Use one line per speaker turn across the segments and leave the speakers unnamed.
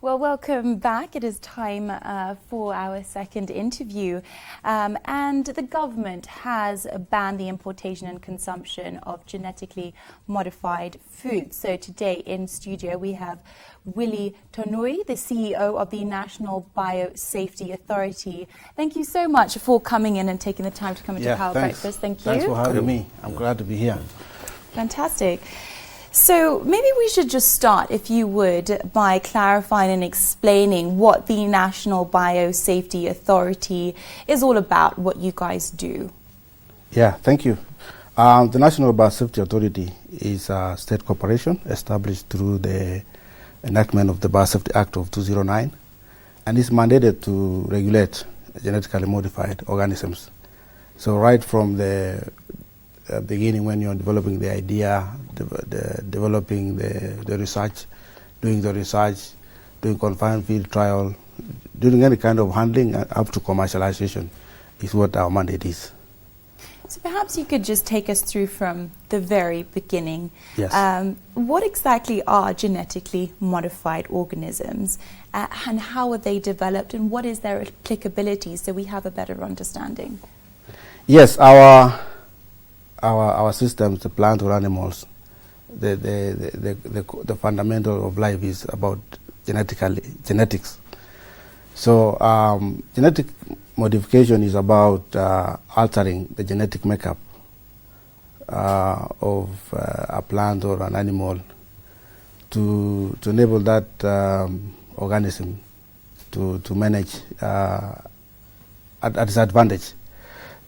Well, welcome back. It is time for our second interview. And the government has banned the importation and consumption of genetically modified foods. So today in studio we have Willy Tonui, the CEO of the National Biosafety Authority. Thank you so much for coming in and taking the time to come into Power Breakfast. Thank you.
Thanks for having me. I'm glad to be here.
Fantastic. So maybe we should just start, if you would, by clarifying and explaining what the National Biosafety Authority is all about, what you guys do.
Yeah, thank you. The National Biosafety Authority is a state corporation established through the enactment of the Biosafety Act of 2009, and is mandated to regulate genetically modified organisms. So right from the beginning, when you're developing the idea, developing the research, doing confined field trial, doing any kind of handling up to commercialization is what our mandate is.
So perhaps you could just take us through from the very beginning.
Yes.
What exactly are genetically modified organisms and how are they developed and what is their applicability so we have a better understanding?
Yes, our systems, the plant or animals, the fundamental of life is about genetics. So genetic modification is about altering the genetic makeup of a plant or an animal to enable that organism to manage at its advantage.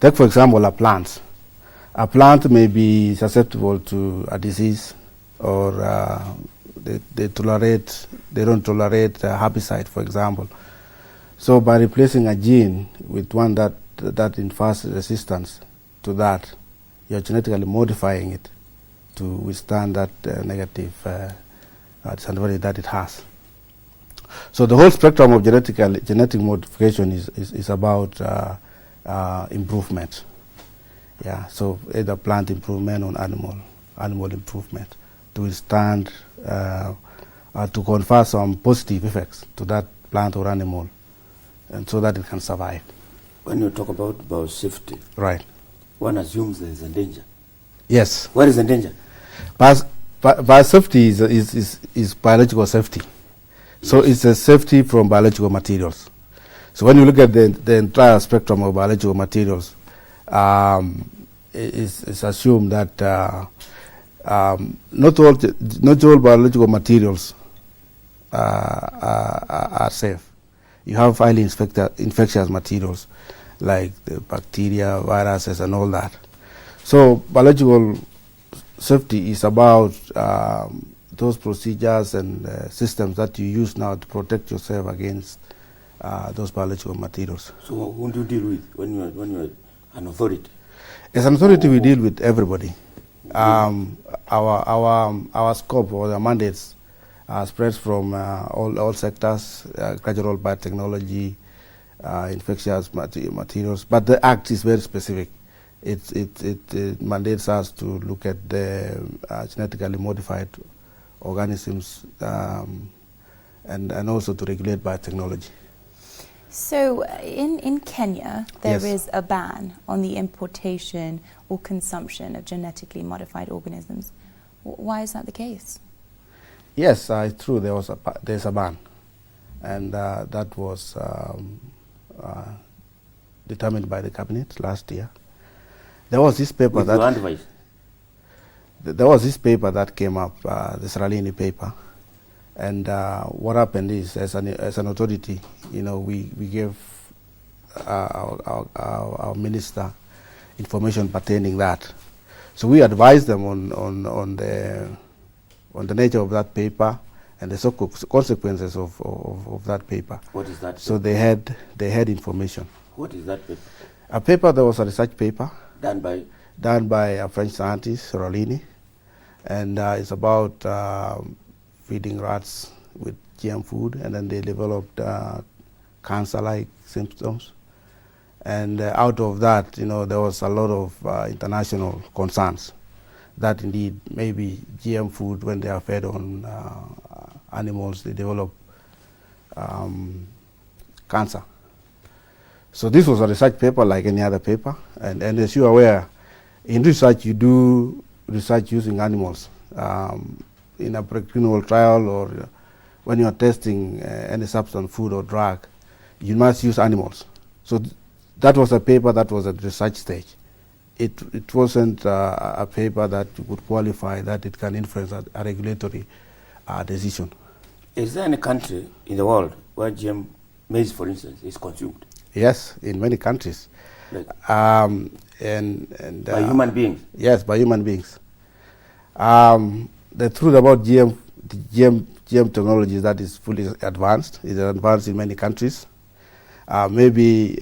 Take, for example, a plant. A plant may be susceptible to a disease, or they don't tolerate herbicide, for example. So by replacing a gene with one that infers resistance to that, you're genetically modifying it to withstand that negative disadvantage that it has. So the whole spectrum of genetic modification is about improvement. Yeah, so either plant improvement or animal improvement to withstand, to confer some positive effects to that plant or animal, and so that it can survive.
When you talk about biosafety,
right,
one assumes there is a danger.
Yes.
What is the danger?
Biosafety is biological safety. Yes. So it's a safety from biological materials. So when you look at the entire spectrum of biological materials, it's assumed that not all biological materials are safe. You have highly infectious materials like the bacteria, viruses, and all that. So biological safety is about those procedures and systems that you use now to protect yourself against those biological materials.
So who do you deal with when you're an authority?
As an authority, we deal with everybody. Our scope or the mandates spreads from all sectors, agricultural biotechnology, infectious materials. But the Act is very specific. It mandates us to look at the genetically modified organisms and also to regulate biotechnology.
So in Kenya, there
Yes.
is a ban on the importation or consumption of genetically modified organisms. Why is that the case?
Yes, it's true. There's a ban, and that was determined by the cabinet last year. There was this paper
With your advice?
There was this paper that came up, the Seralini paper, and what happened is, as an authority, we gave our minister information pertaining that. So we advised them on the nature of that paper and the consequences of that paper.
What is that?
So they had information.
What is that paper?
A paper that was a research paper
Done by
a French scientist, Rolini, and it's about feeding rats with GM food, and then they developed cancer-like symptoms. And out of that, there was a lot of international concerns that indeed maybe GM food, when they are fed on animals, they develop cancer. So this was a research paper like any other paper, and as you are aware, in research you do research using animals. In a preclinical trial or when you are testing any substance, food or drug, you must use animals. So that was a paper that was at research stage. It wasn't a paper that would qualify that it can influence a regulatory decision. Is there any country in the world where GM maize, for instance, is consumed? Yes, in many countries. Like by human beings? Yes, by human beings. The truth about GM technology is that it's fully advanced. It's advanced in many countries. Maybe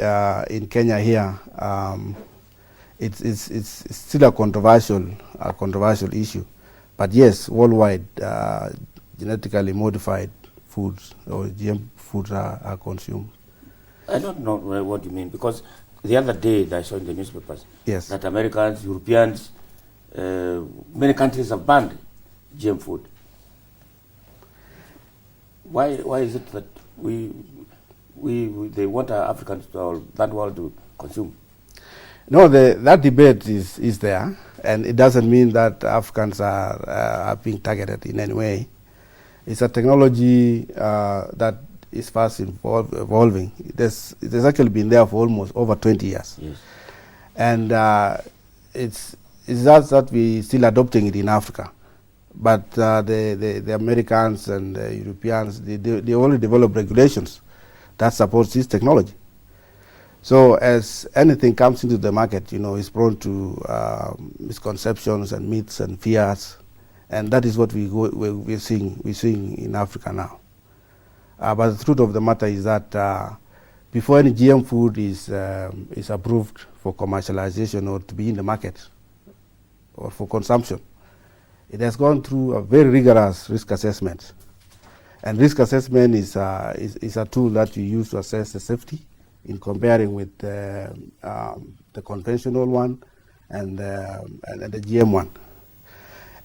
in Kenya here, it's still a controversial issue. But yes, worldwide, genetically modified foods or GM foods are consumed. I don't know what you mean, because the other day I saw in the newspapers that Americans, Europeans, many countries have banned GM food. Why is it that they want our Africans or that world to consume? No, that debate is there, and it doesn't mean that Africans are being targeted in any way. It's a technology that is fast evolving. It has actually been there for almost over 20 years. Yes. And it's just that we're still adopting it in Africa. But the Americans and the Europeans, they only develop regulations that supports this technology. So as anything comes into the market, it's prone to misconceptions and myths and fears, and that is what we're seeing in Africa now. But the truth of the matter is that before any GM food is approved for commercialization or to be in the market or for consumption, it has gone through a very rigorous risk assessment. And risk assessment is a tool that you use to assess the safety in comparing with the conventional one and the GM one.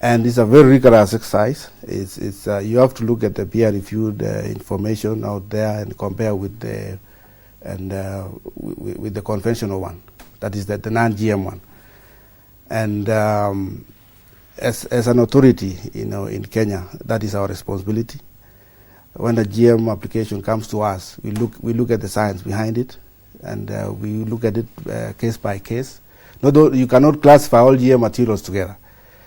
And it's a very rigorous exercise. You have to look at the peer-reviewed information out there and compare with the conventional one, that is the non-GM one. And as an authority, in Kenya, that is our responsibility. When the GM application comes to us, we look at the science behind it, and we look at it case by case. You cannot classify all GM materials together.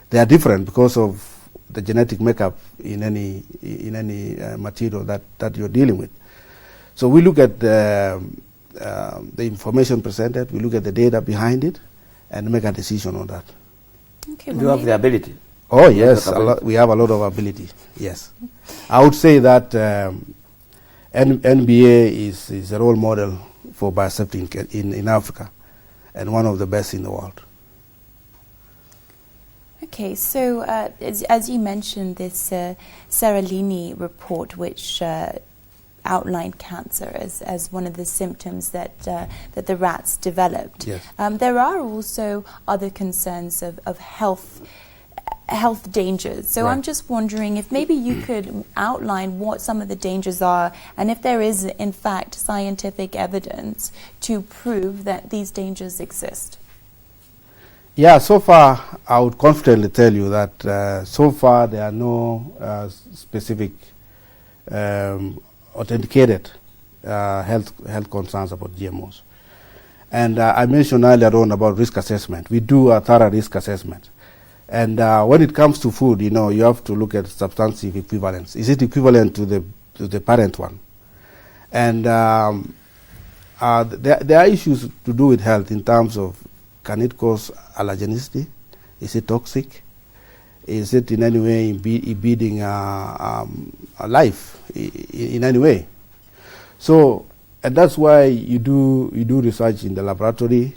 They are different because of the genetic makeup in any material that you're dealing with. So we look at the information presented, we look at the data behind it, and make a decision on that. Okay, do you have the ability? Oh yes, we have a lot of ability. Yes, I would say that NBA is a role model for biosafety in Africa, and one of the best in the world.
Okay, so as you mentioned, this Seralini report, which outlined cancer as one of the symptoms that the rats developed.
Yes.
There are also other concerns of health dangers. So right. I'm just wondering if maybe you could outline what some of the dangers are, and if there is in fact scientific evidence to prove that these dangers exist.
Yeah, so far I would confidently tell you that so far there are no specific authenticated health concerns about GMOs. And I mentioned earlier on about risk assessment. We do a thorough risk assessment. And when it comes to food, you have to look at substantive equivalence. Is it equivalent to the parent one? And there are issues to do with health in terms of, can it cause allergenicity? Is it toxic? Is it in any way impeding a life in any way? So, and that's why you do research in the laboratory.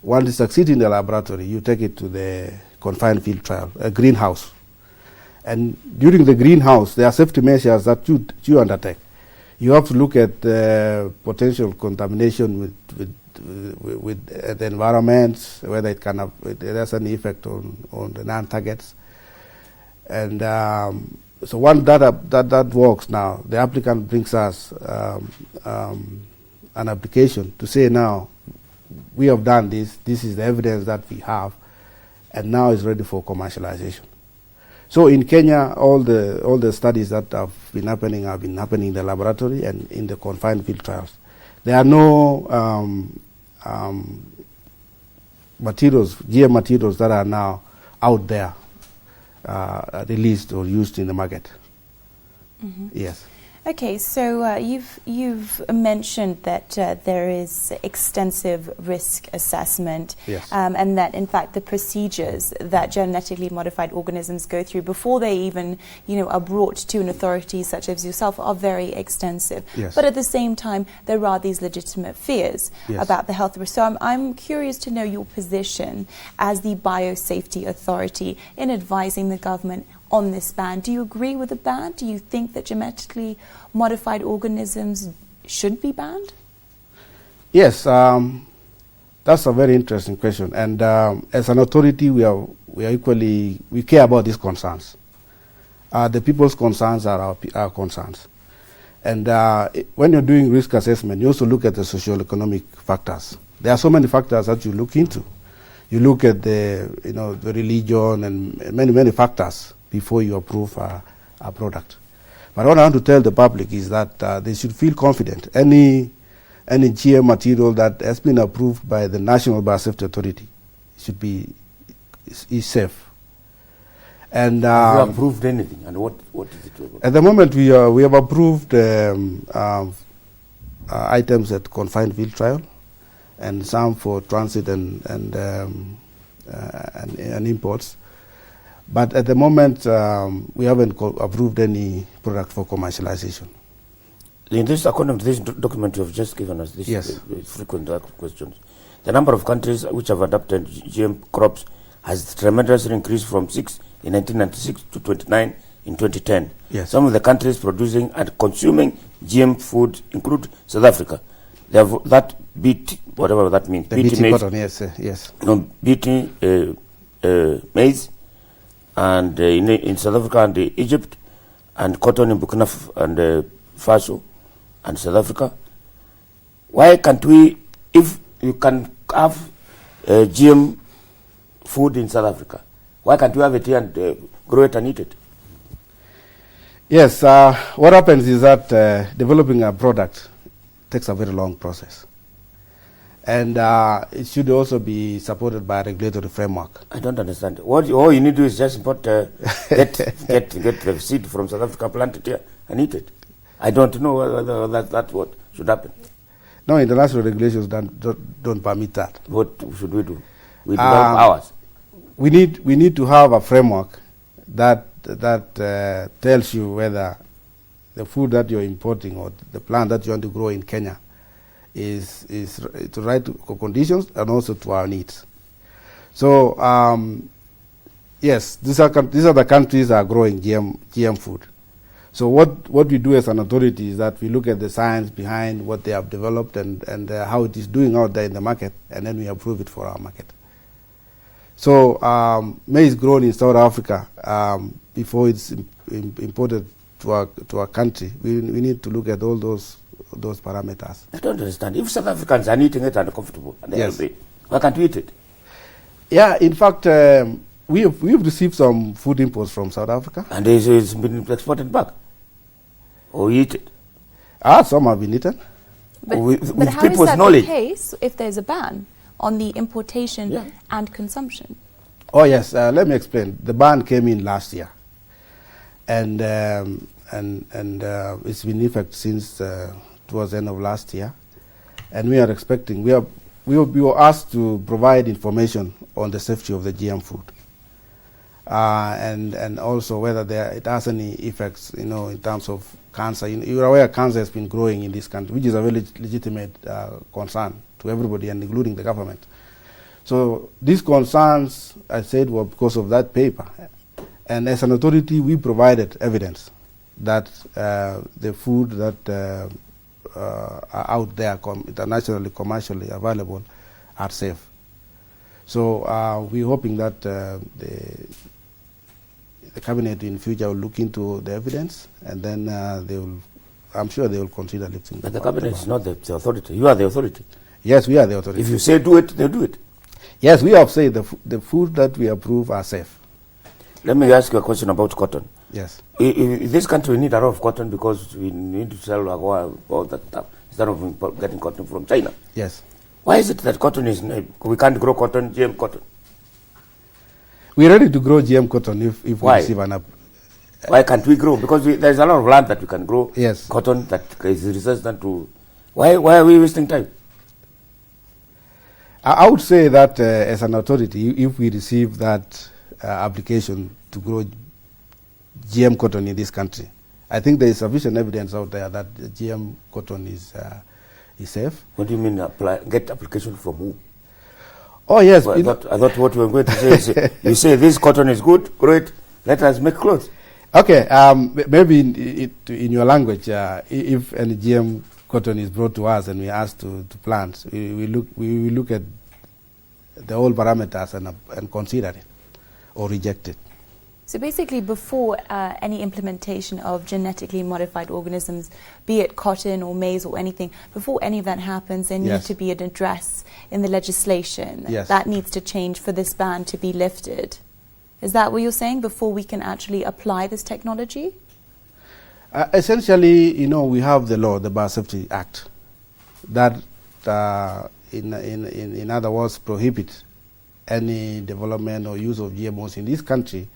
Once you succeed in the laboratory, you take it to the confined field trial, a greenhouse. And during the greenhouse, there are safety measures that you undertake. You have to look at potential contamination with the environment, whether it can have, it has any effect on the non-targets. And so one that works now, the applicant brings us an application to say, now we have done this is the evidence that we have, and now it's ready for commercialization. So in Kenya, all the studies that have been happening in the laboratory and in the confined field trials. There are no GM materials that are now out there released or used in the market.
Mm-hmm.
Yes.
Okay, so you've mentioned that there is extensive risk assessment,
yes.
And that in fact the procedures that genetically modified organisms go through before they even are brought to an authority such as yourself are very extensive.
Yes.
But at the same time, there are these legitimate fears, yes, about the health risk. So I'm curious to know your position as the Biosafety Authority in advising the government on this ban. Do you agree with the ban? Do you think that genetically modified organisms should be banned?
Yes, that's a very interesting question. And as an authority, we care about these concerns. The people's concerns are our concerns. And when you're doing risk assessment, you also look at the socio-economic factors. There are so many factors that you look into. You look at the religion and many factors before you approve a product. But what I want to tell the public is that they should feel confident. Any GM material that has been approved by the National Biosafety Authority is safe. And
have you approved anything? And what is it?
At the moment, we have approved items at confined field trial, and some for transit and imports. But at the moment, we haven't approved any product for commercialization.
In this, according to this document you have just given us, this
yes,
frequent questions, the number of countries which have adopted GM crops has tremendously increased from 6 in 1996 to 29 in 2010.
Yes.
Some of the countries producing and consuming GM food include South Africa. They have that BT, whatever that means.
The BT cotton, yes, yes.
BT maize, and in South Africa and Egypt, and cotton in Burkina Faso and South Africa. Why can't we, if you can have GM food in South Africa, why can't we have it here and grow it and eat it?
Yes, what happens is that developing a product takes a very long process. And it should also be supported by a regulatory framework.
I don't understand. All you need to do is just import, get the seed from South Africa, plant it here, and eat it. I don't know whether that's what should happen.
No, international regulations don't permit that.
What should we do? We develop ours.
We need to have a framework that tells you whether the food that you're importing or the plant that you want to grow in Kenya is to right conditions and also to our needs. So yes, these are the countries that are growing GM food. So what we do as an authority is that we look at the science behind what they have developed and how it is doing out there in the market, and then we approve it for our market. So maize grown in South Africa before it's imported to our country, we need to look at all those parameters.
I don't understand. If South Africans are eating it and comfortable and
yes,
healthy, why can't we eat it?
Yeah, in fact, we've received some food imports from South Africa.
And it's been exported back? Or we eat it?
Some have been eaten.
But
with
how is
people's
that
knowledge?
The case if there's a ban on the importation and consumption?
Oh yes, let me explain. The ban came in last year, and it's been in effect since towards the end of last year, and we are expecting. We were asked to provide information on the safety of the GM food, and also whether it has any effects, in terms of cancer. You're aware cancer has been growing in this country, which is a very legitimate concern to everybody, and including the government. So these concerns, I said, were because of that paper. And as an authority, we provided evidence that the food that are out there, internationally, commercially available, are safe. So we're hoping that the cabinet in future will look into the evidence, and then I'm sure they will consider lifting.
But the cabinet is not the authority. You are the authority.
Yes, we are the authority.
If you say do it, they do it.
Yes, we have said the food that we approve are safe.
Let me ask you a question about cotton.
Yes.
In this country, we need a lot of cotton because we need to sell all that stuff instead of getting cotton from China.
Yes.
Why is it that cotton is, we can't grow cotton, GM cotton?
We're ready to grow GM cotton if we receive an up.
Why can't we grow? Because there's a lot of land that we can grow cotton that is resistant to. Why are we wasting time?
I would say that as an authority, if we receive that application to grow GM cotton in this country, I think there is sufficient evidence out there that GM cotton is safe.
What do you mean get application from who?
Oh yes.
Well, I thought what you were going to say is you say this cotton is good, great, let us make clothes.
Okay, maybe in your language, if any GM cotton is brought to us and we ask to plant, we look at the whole parameters and consider it or reject it.
So basically, before any implementation of genetically modified organisms, be it cotton or maize or anything, before any of that happens, there needs to be an address in the legislation that needs to change for this ban to be lifted. Is that what you're saying, before we can actually apply this technology?
Essentially, we have the law, the Biosafety Act, that in other words prohibit any development or use of GMOs in this country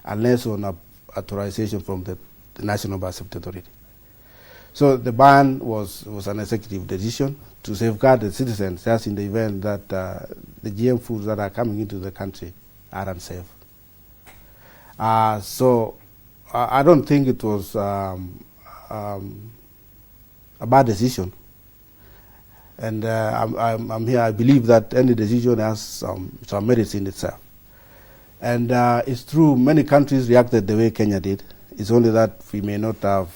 unless on authorization from the National Biosafety Authority. So the ban was an executive decision to safeguard the citizens just in the event that the GM foods that are coming into the country are unsafe. So I don't think it was a bad decision. And I'm here, I believe that any decision has some merits in itself. And it's true, many countries reacted the way Kenya did. It's only that we may not have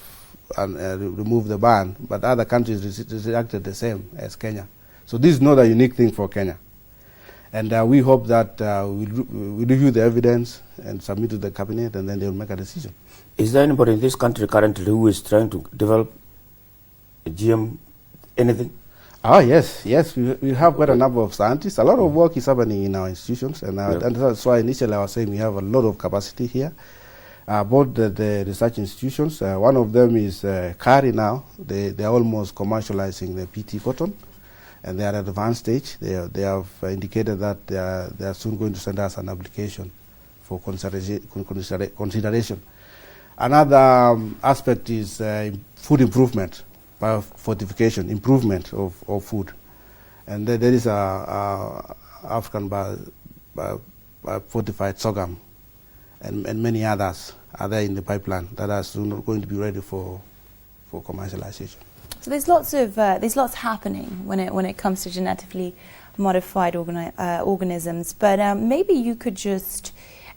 removed the ban, but other countries reacted the same as Kenya. So this is not a unique thing for Kenya. And we hope that we'll review the evidence and submit to the cabinet, and then they will make a decision.
Is there anybody in this country currently who is trying to develop a GM anything?
Oh, yes. We have quite a number of scientists. A lot of work is happening in our institutions, and that's why initially I was saying we have a lot of capacity here. Both the research institutions, one of them is CARI now. They are almost commercializing the PT cotton, and they are at the advanced stage. They have indicated that they are soon going to send us an application for consideration. Another aspect is food improvement, fortification, improvement of food. And there is a African fortified sorghum and many others are there in the pipeline that are soon going to be ready for commercialization.
So there's lots happening when it comes to genetically modified organisms, but maybe you could just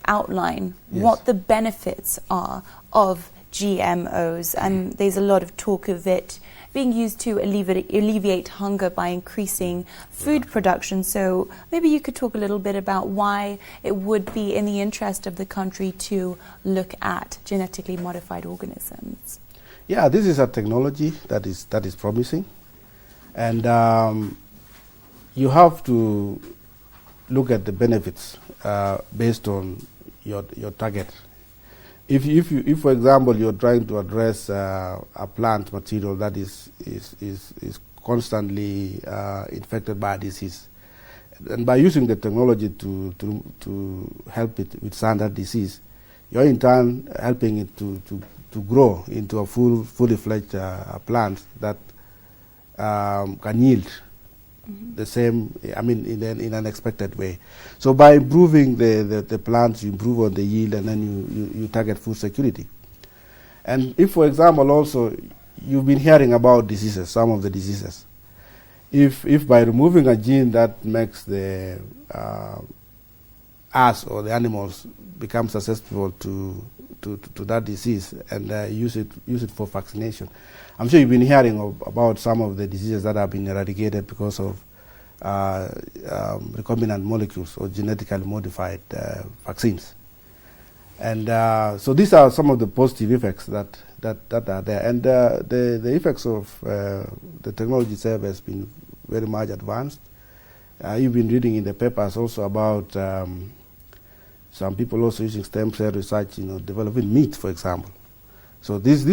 outline what the benefits are of GMOs. And there's a lot of talk of it being used to alleviate hunger by increasing food production. So maybe you could talk a little bit about why it would be in the interest of the country to look at genetically modified organisms.
Yeah, this is a technology that is promising, and you have to look at the benefits based on your target. If for example you're trying to address a plant material that is constantly infected by a disease, and by using the technology to help it withstand that disease, you're in turn helping it to grow into a fully fledged plant that can yield the same, in an expected way. So by improving the plants, you improve on the yield, and then you target food security. And if, for example, also you've been hearing about diseases, some of the diseases, if by removing a gene that makes the us or the animals become susceptible to to that disease and use it for vaccination. I'm sure you've been hearing about some of the diseases that have been eradicated because of recombinant molecules or genetically modified vaccines. And so these are some of the positive effects that are there. And the effects of the technology itself has been very much advanced. You've been reading in the papers also about some people also using stem cell research, developing meat, for example. So this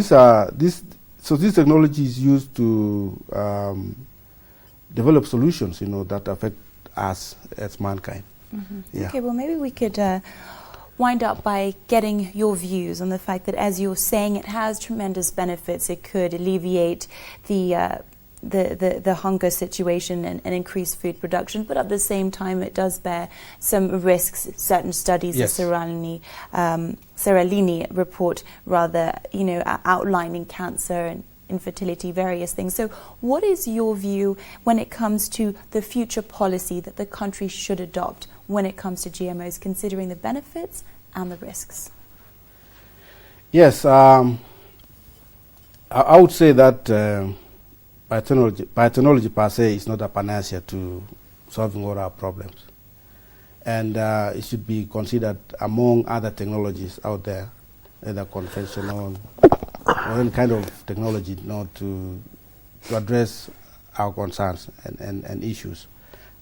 technology is used to develop solutions, that affect us as mankind.
Mm-hmm.
Yeah.
Okay, well, maybe we could wind up by getting your views on the fact that, as you're saying, it has tremendous benefits. It could alleviate the hunger situation and increase food production, but at the same time it does bear some risks. Certain studies,
yes.
the Seralini report, rather, outlining cancer and infertility, various things. So what is your view when it comes to the future policy that the country should adopt when it comes to GMOs, considering the benefits and the risks?
Yes, I would say that biotechnology per se is not a panacea to solving all our problems. And it should be considered among other technologies out there, either conventional or any kind of technology, to address our concerns and issues.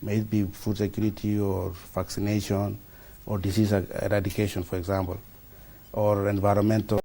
May it be food security or vaccination or disease eradication, for example, or environmental